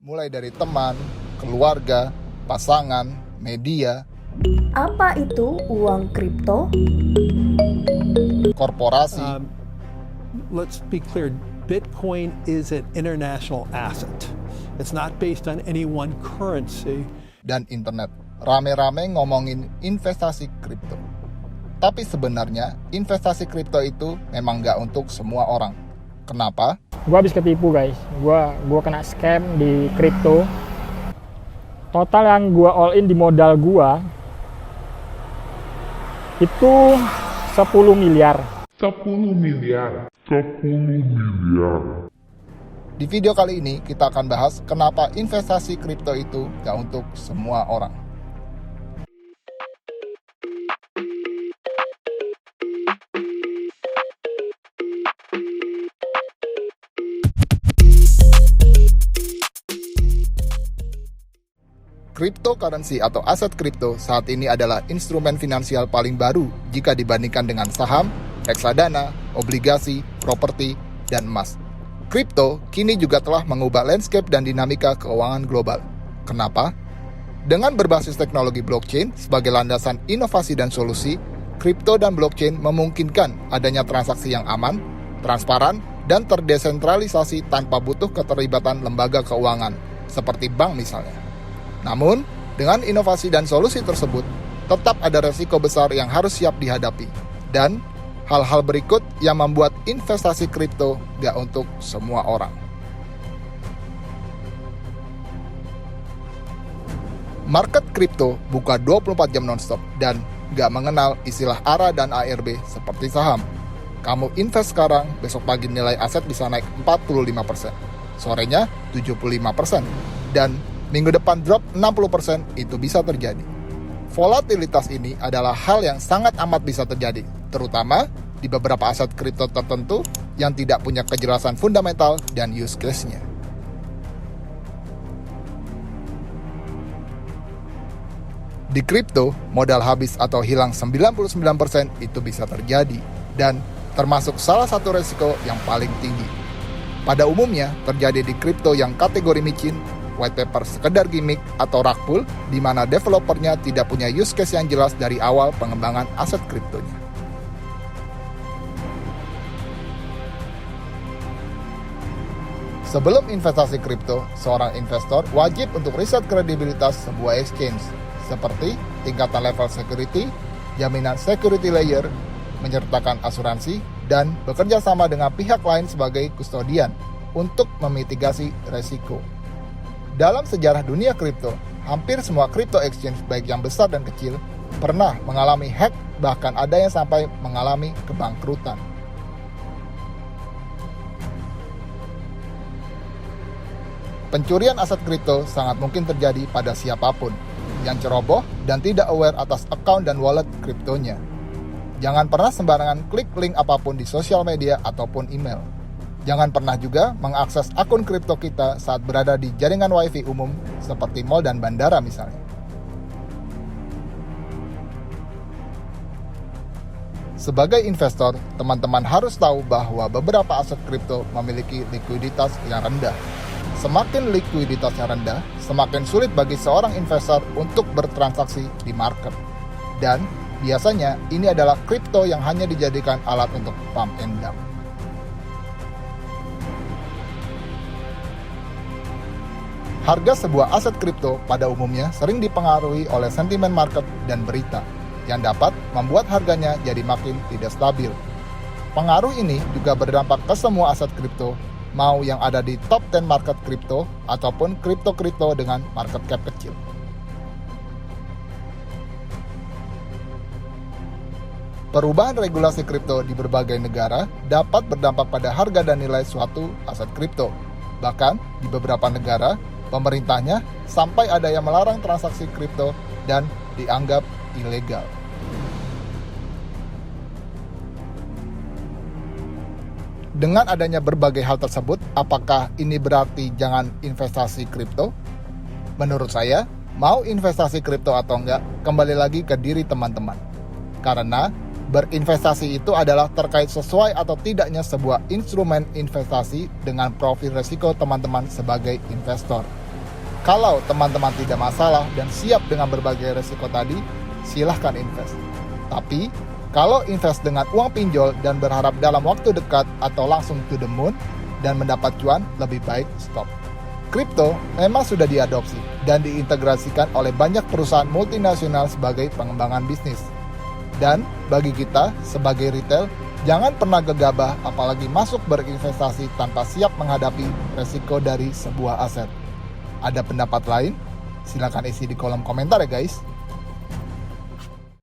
mulai dari teman, keluarga, pasangan, media, Apa itu uang kripto? korporasi, Let's be clear, Bitcoin is an international asset. It's not based on any one currency. dan internet. Rame-rame ngomongin investasi kripto. Tapi sebenarnya investasi kripto itu memang nggak untuk semua orang. Kenapa? Gue habis ketipu guys, gue kena scam di kripto. Total yang gue all in di modal gue itu 10 miliar. 10 miliar. Di video kali ini kita akan bahas kenapa investasi kripto itu nggak untuk semua orang. Cryptocurrency atau aset kripto saat ini adalah instrumen finansial paling baru jika dibandingkan dengan saham, reksadana, obligasi, properti, dan emas. Kripto kini juga telah mengubah landscape dan dinamika keuangan global. Kenapa? Dengan berbasis teknologi blockchain sebagai landasan inovasi dan solusi, kripto dan blockchain memungkinkan adanya transaksi yang aman, transparan, dan terdesentralisasi tanpa butuh keterlibatan lembaga keuangan, seperti bank misalnya. Namun, dengan inovasi dan solusi tersebut, tetap ada resiko besar yang harus siap dihadapi. Dan hal-hal berikut yang membuat investasi kripto gak untuk semua orang. Market kripto buka 24 jam nonstop dan gak mengenal istilah ARA dan ARB seperti saham. Kamu invest sekarang, besok pagi nilai aset bisa naik 45%, sorenya 75%, dan minggu depan drop 60%, itu bisa terjadi. Volatilitas ini adalah hal yang sangat amat bisa terjadi, terutama di beberapa aset kripto tertentu yang tidak punya kejelasan fundamental dan use case-nya. Di kripto, modal habis atau hilang 99% itu bisa terjadi, dan termasuk salah satu resiko yang paling tinggi. Pada umumnya, terjadi di kripto yang kategori micin, white paper sekedar gimmick, atau rug pull, di mana developernya tidak punya use case yang jelas dari awal pengembangan aset kriptonya. Sebelum investasi kripto, seorang investor wajib untuk riset kredibilitas sebuah exchange, seperti tingkatan level security, jaminan security layer, menyertakan asuransi, dan bekerja sama dengan pihak lain sebagai kustodian untuk memitigasi resiko. Dalam sejarah dunia kripto, hampir semua crypto exchange baik yang besar dan kecil pernah mengalami hack, bahkan ada yang sampai mengalami kebangkrutan. Pencurian aset kripto sangat mungkin terjadi pada siapapun yang ceroboh dan tidak aware atas account dan wallet kriptonya. Jangan pernah sembarangan klik link apapun di sosial media ataupun email. Jangan pernah juga mengakses akun kripto kita saat berada di jaringan wifi umum seperti mal dan bandara misalnya. Sebagai investor, teman-teman harus tahu bahwa beberapa aset kripto memiliki likuiditas yang rendah. Semakin likuiditasnya rendah, semakin sulit bagi seorang investor untuk bertransaksi di market. Dan biasanya ini adalah kripto yang hanya dijadikan alat untuk pump and dump. Harga sebuah aset kripto pada umumnya sering dipengaruhi oleh sentimen market dan berita, yang dapat membuat harganya jadi makin tidak stabil. Pengaruh ini juga berdampak ke semua aset kripto, mau yang ada di top 10 market kripto ataupun kripto-kripto dengan market cap kecil. Perubahan regulasi kripto di berbagai negara dapat berdampak pada harga dan nilai suatu aset kripto. Bahkan di beberapa negara, pemerintahnya sampai ada yang melarang transaksi kripto dan dianggap ilegal. Dengan adanya berbagai hal tersebut, apakah ini berarti jangan investasi kripto? Menurut saya, mau investasi kripto atau enggak, kembali lagi ke diri teman-teman. Karena berinvestasi itu adalah terkait sesuai atau tidaknya sebuah instrumen investasi dengan profil resiko teman-teman sebagai investor. Kalau teman-teman tidak masalah dan siap dengan berbagai resiko tadi, silahkan invest. Tapi, kalau invest dengan uang pinjol dan berharap dalam waktu dekat atau langsung to the moon dan mendapat cuan, lebih baik stop. Kripto memang sudah diadopsi dan diintegrasikan oleh banyak perusahaan multinasional sebagai pengembangan bisnis. Dan bagi kita sebagai retail, jangan pernah gegabah apalagi masuk berinvestasi tanpa siap menghadapi resiko dari sebuah aset. Ada pendapat lain? Silakan isi di kolom komentar ya guys.